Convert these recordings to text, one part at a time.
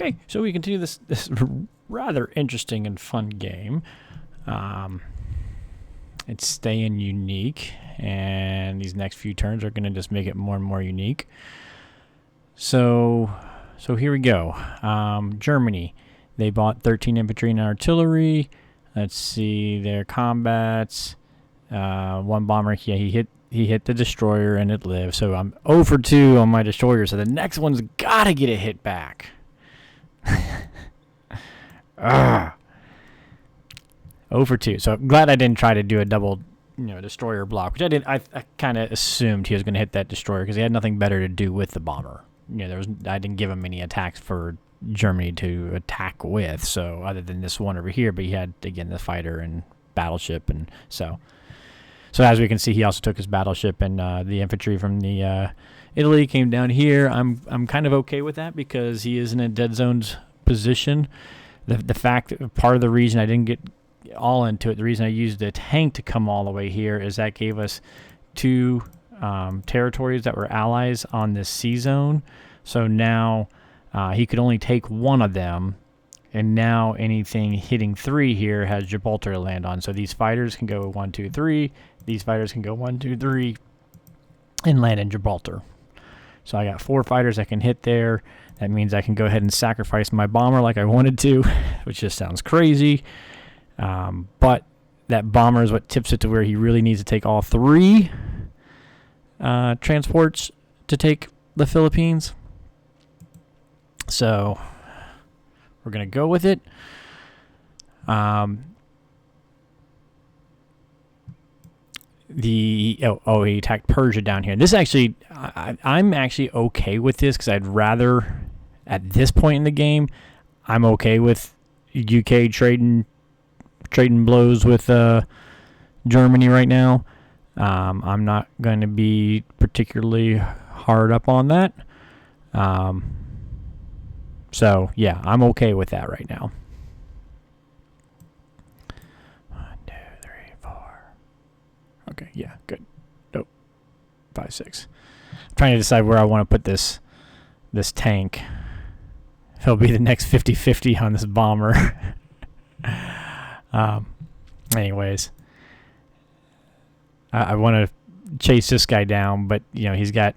Okay, so we continue this rather interesting and fun game. It's staying unique, and these next few turns are going to just make it more and more unique. So here we go. Germany, they bought 13 infantry and artillery. Let's see their combats. One bomber, yeah, he hit the destroyer and it lived. So I'm 0 for 2 on my destroyer. So the next one's got to get a hit back. 0 for 2. So I'm glad I didn't try to do a double, destroyer block, which I did. I kind of assumed he was going to hit that destroyer because he had nothing better to do with the bomber. I didn't give him any attacks for Germany to attack with. So other than this one over here, but he had again the fighter and battleship, and so as we can see, he also took his battleship, and the infantry from the Italy came down here. I'm kind of okay with that because he is in a dead zone's position. The fact, part of the reason I didn't get all into it, the reason I used a tank to come all the way here is that gave us 2 territories that were allies on this sea zone. So now he could only take one of them, and now anything hitting 3 here has Gibraltar to land on. So these fighters can go 1, 2, 3. These fighters can go 1, 2, 3 and land in Gibraltar. So I got 4 fighters that can hit there. That means I can go ahead and sacrifice my bomber like I wanted to, which just sounds crazy. But that bomber is what tips it to where he really needs to take all 3 transports to take the Philippines. So we're going to go with it. He attacked Persia down here. This actually, I'm actually okay with this because I'd rather, at this point in the game, I'm okay with UK trading blows with Germany right now. I'm not going to be particularly hard up on that. So yeah, I'm okay with that right now. 1, 2, 3, 4. Okay, yeah, good. Nope. 5, 6. I'm trying to decide where I want to put this tank. It'll be the next 50-50 on this bomber. Anyways, I want to chase this guy down, but he's got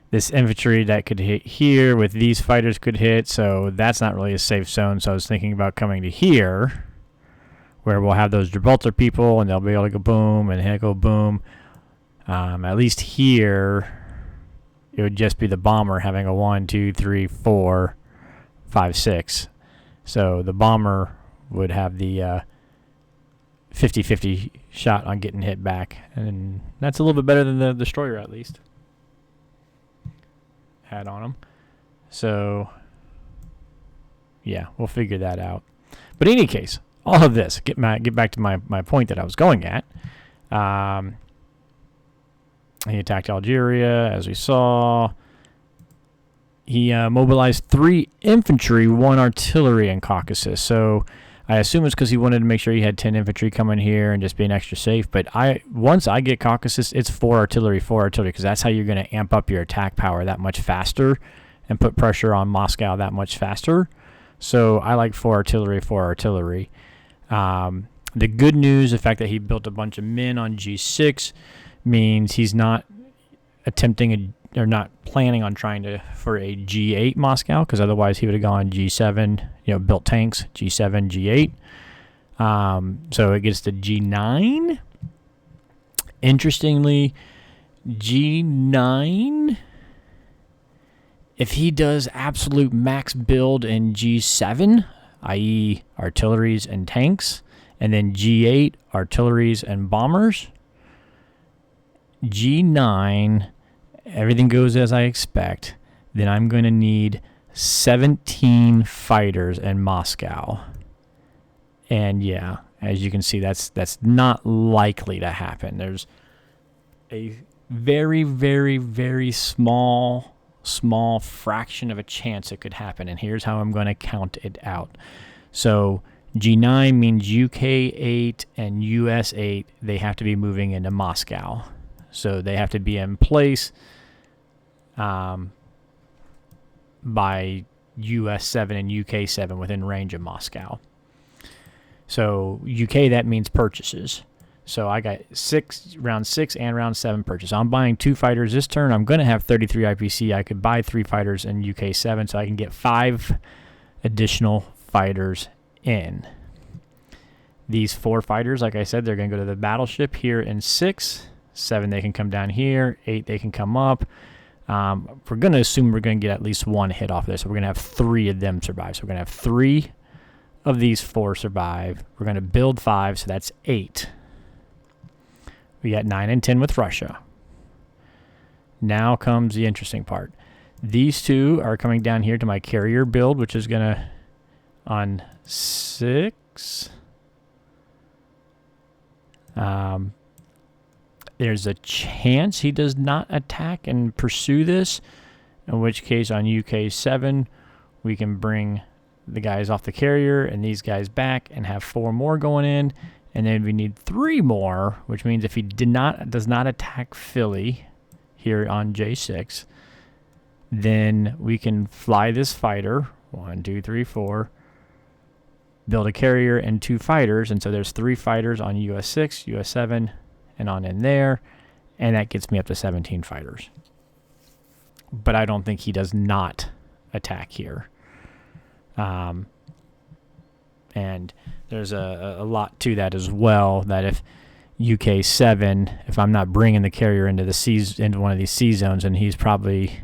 this infantry that could hit here with these fighters could hit, so that's not really a safe zone. So I was thinking about coming to here, where we'll have those Gibraltar people, and they'll be able to go boom, and he'll go boom. At least here, it would just be the bomber having a 1, 2, 3, 4, 5, 6. So the bomber would have the 50-50 shot on getting hit back, and that's a little bit better than the destroyer at least had on him. So yeah, we'll figure that out. But in any case, all of this, get back to my point that I was going at. He attacked Algeria, as we saw. He mobilized 3 infantry, 1 artillery in Caucasus. So I assume it's because he wanted to make sure he had 10 infantry coming here and just being extra safe. But once I get Caucasus, it's 4 artillery, because that's how you're going to amp up your attack power that much faster and put pressure on Moscow that much faster. So I like 4 artillery, 4 artillery. The good news, the fact that he built a bunch of men on G6, means he's not attempting or not planning on trying for a G8 Moscow, because otherwise he would have gone G7, built tanks, G7, G8. So it gets to G9. Interestingly, G9, if he does absolute max build in G7, i.e. artilleries and tanks, and then G8, artilleries and bombers, G9, everything goes as I expect, then I'm going to need 17 fighters in Moscow. And yeah, as you can see, that's not likely to happen. There's a very, very, very small fraction of a chance it could happen, and here's how I'm going to count it out. So G9 means UK 8 and US 8, they have to be moving into Moscow. So they have to be in place by US 7 and UK 7 within range of Moscow. So UK, that means purchases. So I got round 6 and round 7 purchase. I'm buying 2 fighters this turn. I'm going to have 33 IPC. I could buy 3 fighters in UK 7, so I can get 5 additional fighters in. These 4 fighters, like I said, they're going to go to the battleship here in 6. 7, they can come down here. 8, they can come up. We're going to assume we're going to get at least 1 hit off this. So we're going to have 3 of them survive. So we're going to have 3 of these 4 survive. We're going to build 5, so that's 8. We got 9 and 10 with Russia. Now comes the interesting part. These 2 are coming down here to my carrier build, which is going to, on 6, there's a chance he does not attack and pursue this, in which case on UK 7, we can bring the guys off the carrier and these guys back and have 4 more going in. And then we need 3 more, which means if he does not attack Philly here on J6, then we can fly this fighter, 1, 2, 3, 4, build a carrier and 2 fighters, and so there's 3 fighters on US 6, US 7, and on in there, and that gets me up to 17 fighters. But I don't think he does not attack here. And there's a lot to that as well, that if UK 7, if I'm not bringing the carrier into one of these C zones, and he's probably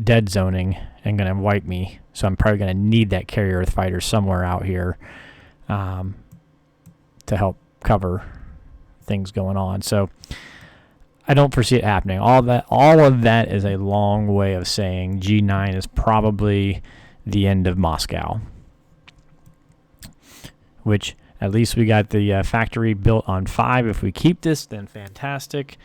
dead zoning and going to wipe me, so I'm probably going to need that carrier with fighters somewhere out here to help cover things going on. So I don't foresee it happening. All of that is a long way of saying G9 is probably the end of Moscow, which at least we got the factory built on 5. If we keep this, then fantastic.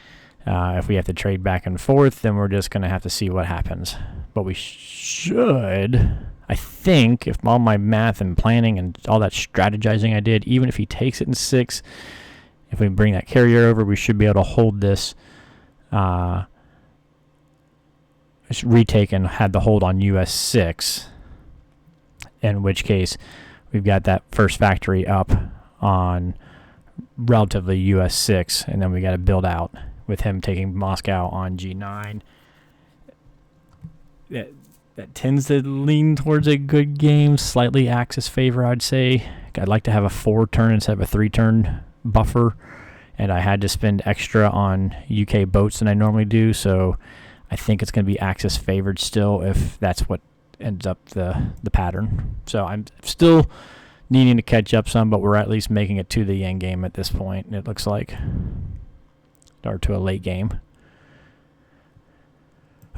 If we have to trade back and forth, then we're just going to have to see what happens. But we should, I think, if all my math and planning and all that strategizing I did, even if he takes it in 6, if we bring that carrier over, we should be able to hold this retake and had the hold on US 6, in which case we've got that first factory up on relatively US 6, and then we got to build out with him taking Moscow on G9. That tends to lean towards a good game, slightly Axis favor, I'd say. I'd like to have a 4-turn instead of a 3-turn buffer, and I had to spend extra on UK boats than I normally do, so I think it's going to be Axis favored still if that's what ends up the pattern. So I'm still needing to catch up some, but we're at least making it to the end game at this point, it looks like, or to a late game.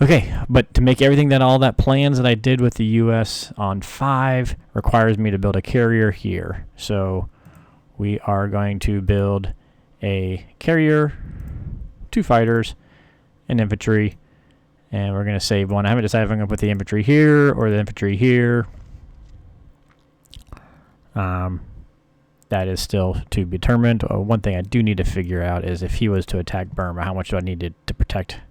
Okay, but to make everything all that plans that I did with the US on 5 requires me to build a carrier here. So we are going to build a carrier, 2 fighters, an infantry, and we're going to save 1. I haven't decided if I'm going to put the infantry here or the infantry here. That is still to be determined. One thing I do need to figure out is if he was to attack Burma, how much do I need to protect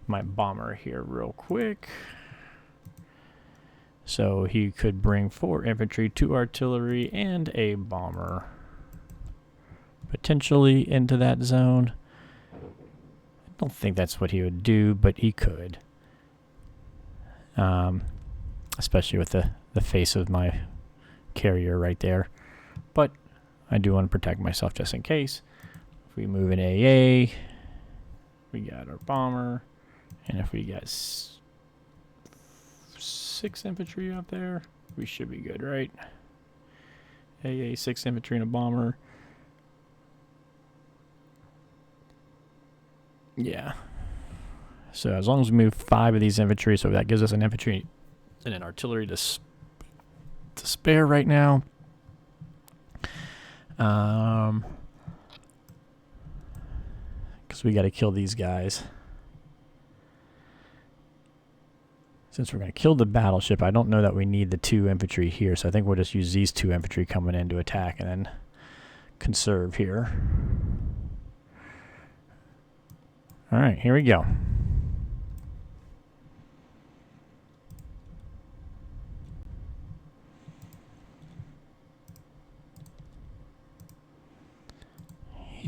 my bomber here real quick. So he could bring 4 infantry, 2 artillery, and a bomber potentially into that zone. I don't think that's what he would do, but he could. Especially with the face of my carrier right there. But I do want to protect myself just in case. If we move in AA, we got our bomber. And if we got 6 infantry up there, we should be good, right? AA, 6 infantry and a bomber. Yeah. So as long as we move 5 of these infantry, so that gives us an infantry and an artillery to spare right now. Because we got to kill these guys. Since we're going to kill the battleship, I don't know that we need the 2 infantry here, so I think we'll just use these 2 infantry coming in to attack and then conserve here. Alright, here we go.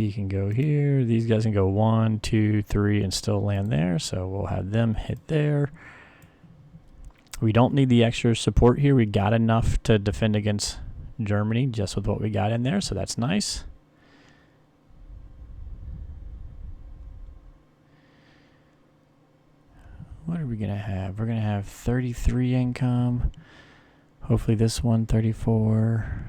He can go here. These guys can go 1, 2, 3 and still land there. So we'll have them hit there. We don't need the extra support here. We got enough to defend against Germany just with what we got in there. So that's nice. What are we going to have? We're going to have 33 income. Hopefully this one, 34.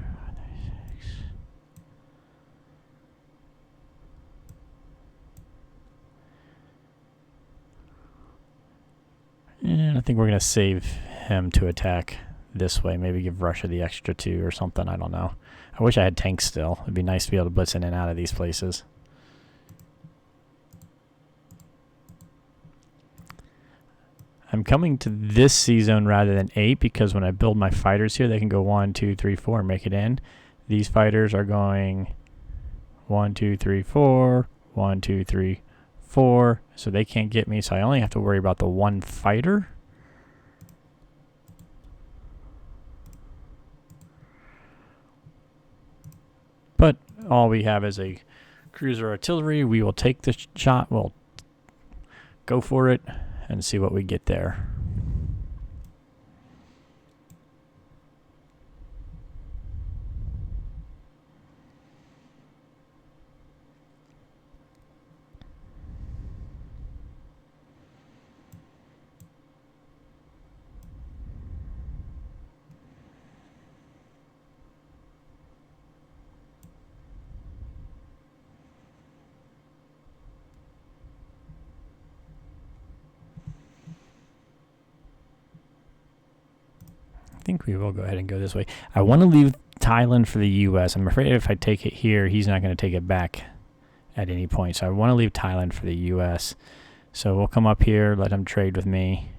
And I think we're going to save him to attack this way. Maybe give Russia the extra 2 or something. I don't know. I wish I had tanks still. It'd be nice to be able to blitz in and out of these places. I'm coming to this C zone rather than 8 because when I build my fighters here, they can go 1, 2, 3, 4 and make it in. These fighters are going 1, 2, 3, 4, 1, 2, 3, 4. So they can't get me. So I only have to worry about the one fighter. But all we have is a cruiser artillery. We will take the shot. We'll go for it and see what we get there. I think we will go ahead and go this way. I want to leave Thailand for the U.S. I'm afraid if I take it here, he's not going to take it back at any point. So I want to leave Thailand for the U.S. So we'll come up here, let him trade with me.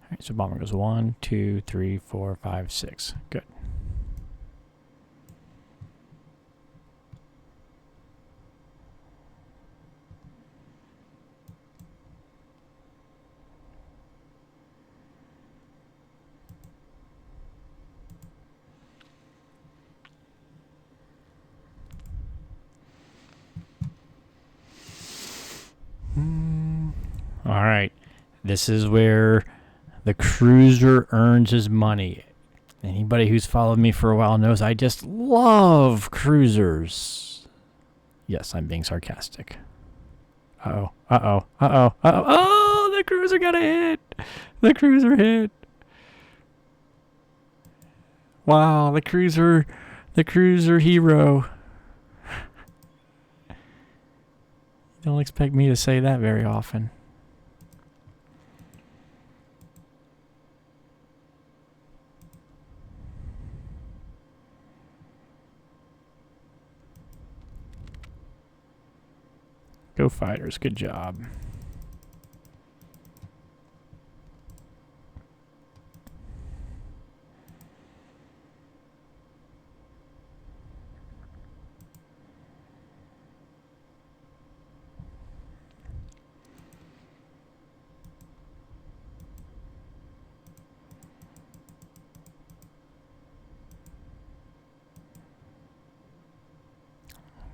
All right, so bomber goes 1, 2, 3, 4, 5, 6. Good. All right, this is where the cruiser earns his money. Anybody who's followed me for a while knows I just love cruisers. Yes, I'm being sarcastic. Uh-oh, uh-oh, uh-oh, uh-oh. Oh, the cruiser got a hit. The cruiser hit. Wow, the cruiser hero. Don't expect me to say that very often. Go fighters, good job.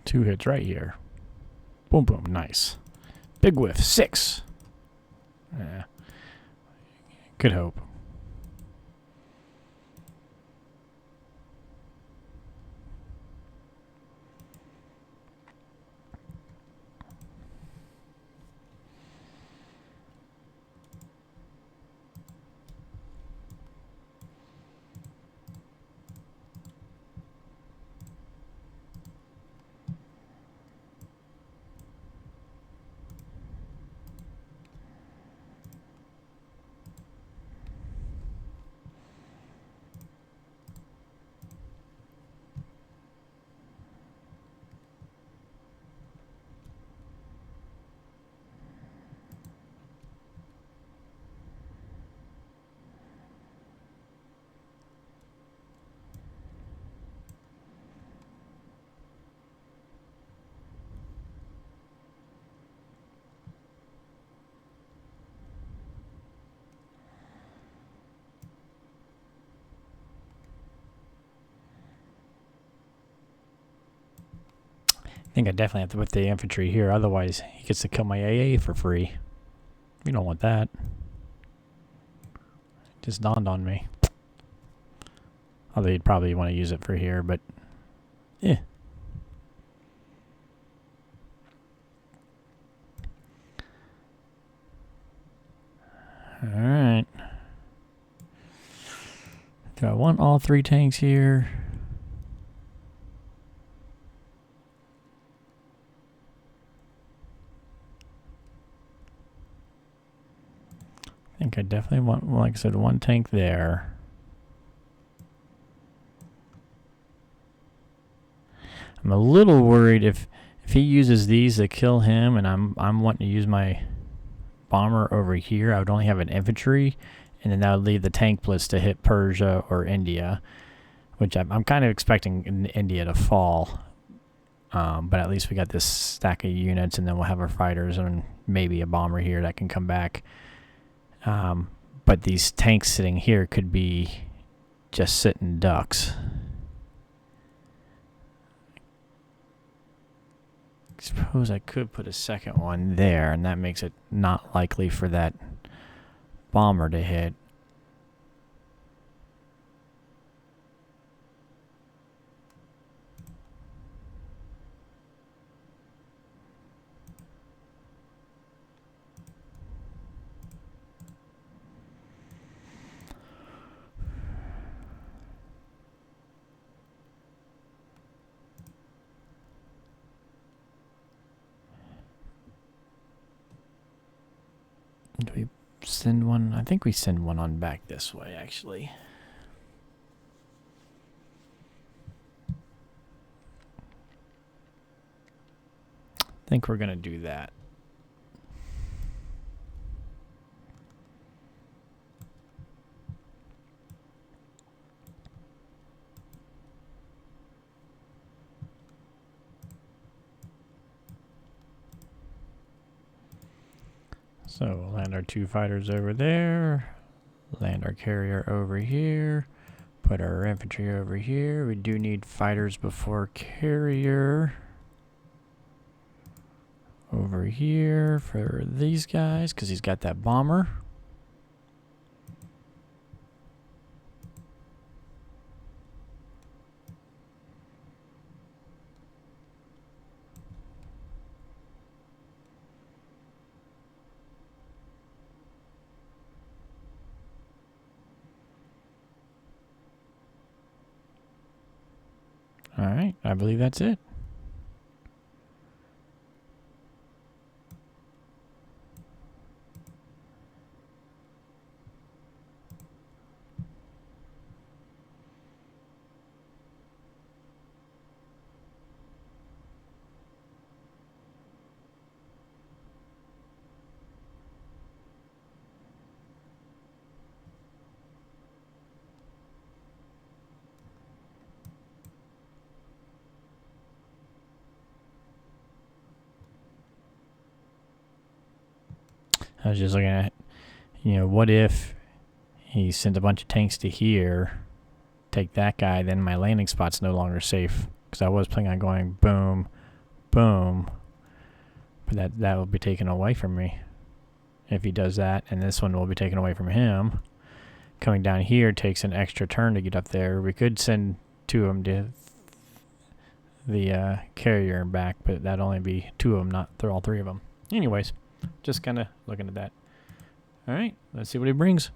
Two hits right here. Boom, boom, nice. Big whiff, 6. Yeah. Good hope. think I definitely have to put the infantry here, otherwise he gets to kill my AA for free. We don't want that. Just dawned on me. Although you'd probably want to use it for here, but yeah. Alright. Do I want all 3 tanks here? I think I definitely want, like I said, 1 tank there. I'm a little worried if he uses these to kill him, and I'm wanting to use my bomber over here. I would only have an infantry, and then that would leave the tank blitz to hit Persia or India, which I'm kind of expecting India to fall. But at least we got this stack of units, and then we'll have our fighters and maybe a bomber here that can come back. But these tanks sitting here could be just sitting ducks. I suppose I could put a second one there, and that makes it not likely for that bomber to hit. Do we send one? I think we send one on back this way, actually. I think we're going to do that. So we'll land our 2 fighters over there, land our carrier over here, put our infantry over here. We do need fighters before carrier over here for these guys because he's got that bomber. All right, I believe that's it. I was just looking at, what if he sent a bunch of tanks to here, take that guy, then my landing spot's no longer safe. Because I was planning on going boom, boom. But that will be taken away from me if he does that. And this one will be taken away from him. Coming down here takes an extra turn to get up there. We could send 2 of them to the carrier and back, but that'd only be 2 of them, not all 3 of them. Anyways. Just kind of looking at that. All right, let's see what he brings.